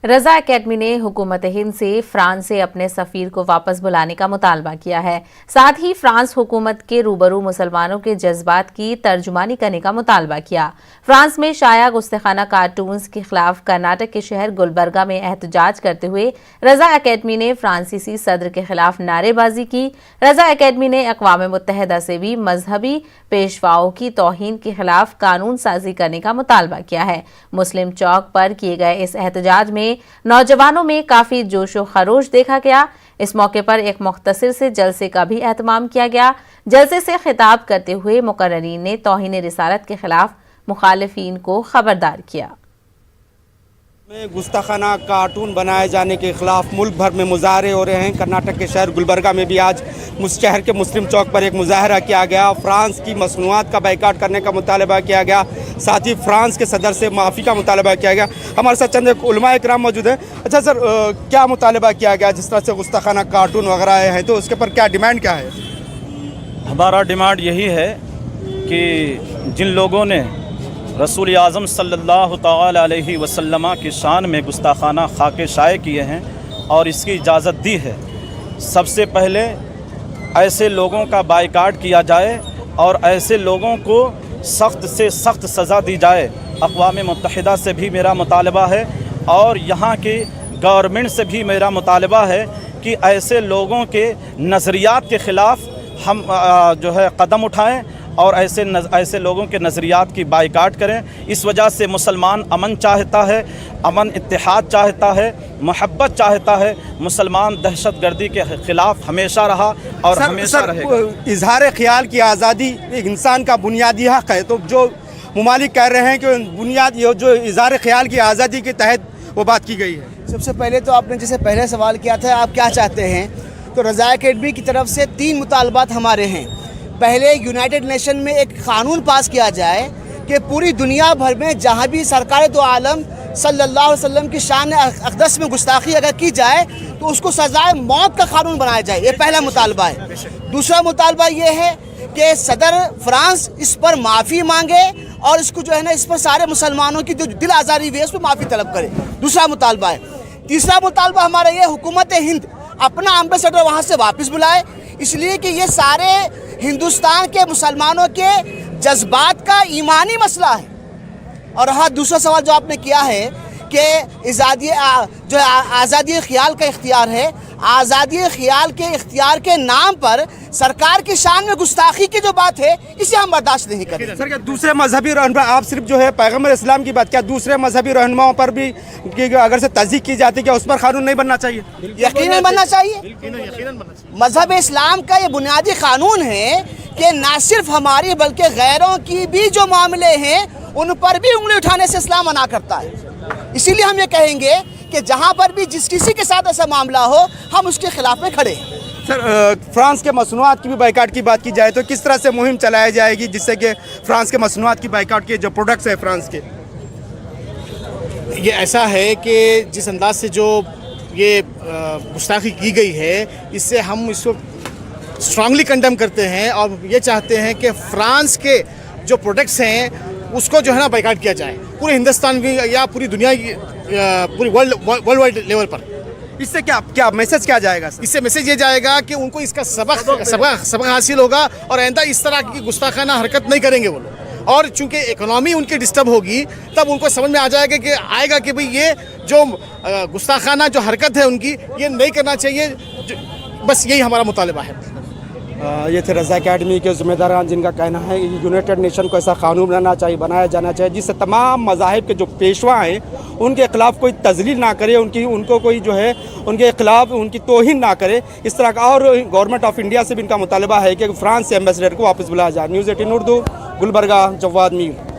रज़ा academy ने हुकूमत हिंद से फ्रांस से अपने सफ़ीर को वापस बुलाने का मुतालबा किया है। साथ ही फ्रांस हुकूमत के रूबरू मुसलमानों के जज्बात की तर्जुमानी करने का मुतालबा किया। फ्रांस में शाया गुस्ताखाना कार्टून्स के खिलाफ कर्नाटक के शहर गुलबर्गा में एहतजाज करते हुए रज़ा एकेडमी ने फ्रांसीसी सदर के खिलाफ नारेबाजी की। रज़ा एकेडमी ने अक़वाम मुत्तहिदा से भी मजहबी पेशवाओं की तौहीन के खिलाफ कानून साजी करने का मुतालबा किया है। मुस्लिम चौक पर किए गए इस एहतजाज में नौजवानों में काफी जोशो खरोश देखा गया। इस मौके पर एक मुख्तसर से जलसे का भी एहतमाम किया गया। जलसे से खिताब करते हुए मुकर्ररीन ने तौहीन रिसालत के खिलाफ मुखालिफिन को खबरदार किया। गुस्ताखाना कार्टून बनाए जाने के खिलाफ मुल्क भर में मुजाहरे हो रहे हैं। कर्नाटक के शहर गुलबर्गा में भी आज शहर के मुस्लिम चौक पर एक मुजाहरा किया गया। फ्रांस की मसनूआत का बाइकाट करने का मुतालबा किया गया। साथ ही फ्रांस के सदर से माफ़ी का मुतालबा किया गया। हमारे साथ चंद उलमा इकराम मौजूद हैं। अच्छा सर, क्या मुतालबा किया गया? जिस तरह से गुस्ताखाना कार्टून वगैरह आए हैं तो उसके ऊपर क्या डिमांड क्या है? हमारा डिमांड यही है कि जिन लोगों ने रसूल आज़म सल्लल्लाहु तआला अलैहि वसल्लम की शान में गुस्ताखाना खाके शाये किए हैं और इसकी इजाज़त दी है, सबसे पहले ऐसे लोगों का बाइकाट किया जाए और ऐसे लोगों को सख्त से सख्त सज़ा दी जाए। अक़वाम मुत्तहिदा से भी मेरा मुतालबा है और यहाँ की गवर्नमेंट से भी मेरा मुतालबा है कि ऐसे लोगों के नज़रियात के ख़िलाफ़ हम जो है कदम उठाएं और ऐसे लोगों के नज़रियात की बाइकाट करें। इस वजह से मुसलमान अमन चाहता है, अमन इत्तेहाद चाहता है, मोहब्बत चाहता है। मुसलमान दहशतगर्दी के ख़िलाफ़ हमेशा रहा और हमेशा रहेगा। इजहार ख़याल की आज़ादी एक इंसान का बुनियादी हक़ है, तो जो मुमालिक कह रहे हैं कि बुनियाद ये जो इजहार ख़याल की आज़ादी के तहत वो बात की गई है। सबसे पहले तो आपने जैसे पहले सवाल किया था आप क्या चाहते हैं, तो रज़ा एकेडमी की तरफ से 3 मुतालबात हमारे हैं। पहले यूनाइटेड नेशन में एक क़ानून पास किया जाए कि पूरी दुनिया भर में जहाँ भी सरकार दो आलम सल्लल्लाहु अलैहि वसल्लम की शान अक़दस में गुस्ताखी अगर की जाए तो उसको सज़ाए मौत का कानून बनाया जाए। ये पहला मुतालबा है। दूसरा मुतालबा ये है कि सदर फ्रांस इस पर माफ़ी मांगे और इसको जो है ना इस पर सारे मुसलमानों की जो दिल आज़ारी हुई है उस पर माफ़ी तलब करे। दूसरा मुतालबा है। तीसरा मुतालबा हमारा ये हुकूमत हिंद अपना एम्बेसडर वहाँ से वापस बुलाए, इसलिए कि ये सारे हिंदुस्तान के मुसलमानों के जज्बात का ईमानी मसला है। और हाँ, दूसरा सवाल जो आपने किया है कि जो आज़ादी ख्याल का इख्तियार है, आज़ादी ख्याल के इख्तियार के नाम पर सरकार की शान में गुस्ताखी की जो बात है इसे हम बर्दाश्त नहीं करेंगे। सर, क्या दूसरे मजहबी रहनुमा, आप सिर्फ जो है पैगम्बर इस्लाम की बात, क्या दूसरे मजहबी रहनुमाओं पर भी अगर से तज़दीक की जाती है क्या उस पर कानून नहीं बनना चाहिए? यकीनन बनना चाहिए। मजहब इस्लाम का ये बुनियादी कानून है कि ना सिर्फ हमारी बल्कि गैरों की भी जो मामले हैं उन पर भी उंगली उठाने से इस्लाम मना करता है। इसीलिए हम ये कहेंगे कि जहाँ पर भी जिस किसी के साथ ऐसा मामला हो हम उसके खिलाफ में खड़े हैं। सर, फ्रांस के मसनूआत की भी बाइकाट की बात की जाए तो किस तरह से मुहिम चलाई जाएगी जिससे कि फ्रांस के मसनूआत की बाइकाट के जो प्रोडक्ट्स हैं फ्रांस के? ये ऐसा है कि जिस अंदाज से जो ये गुस्ताखी की गई है इससे हम इसको स्ट्रांगली कंडेम करते हैं और ये चाहते हैं कि फ्रांस के जो प्रोडक्ट्स हैं उसको जो है ना बाइकाट किया जाए पूरे हिंदुस्तान में या पूरी दुनिया की पूरी वर्ल्ड वाइड लेवल पर। इससे क्या मैसेज क्या जाएगा सर? इससे मैसेज ये जाएगा कि उनको इसका सबक हासिल होगा और आइंदा इस तरह की गुस्ताखाना हरकत नहीं करेंगे वो लोग। और चूंकि इकोनॉमी उनकी डिस्टर्ब होगी तब उनको समझ में आएगा कि भाई ये जो गुस्ताखाना जो हरकत है उनकी ये नहीं करना चाहिए। बस यही हमारा मुतालबा है। ये थे रज़ा एकेडमी के ज़िम्मेदारान जिनका कहना है कि यूनाइटेड नेशन को ऐसा कानून बनाया जाना चाहिए जिससे तमाम मज़ाहिब के जो पेशवा हैं उनके ख़िलाफ़ कोई तज़लील ना करे, उनको कोई जो है उनके ख़िलाफ़ उनकी तौहीन ना करे इस तरह का। और गवर्नमेंट ऑफ इंडिया से भी इनका मुतालबा है कि फ्रांस से एम्बेसडर को वापस बुलाया जाए। न्यूज़ 18 उर्दू, गुलबर्गा, जवाद, मीर।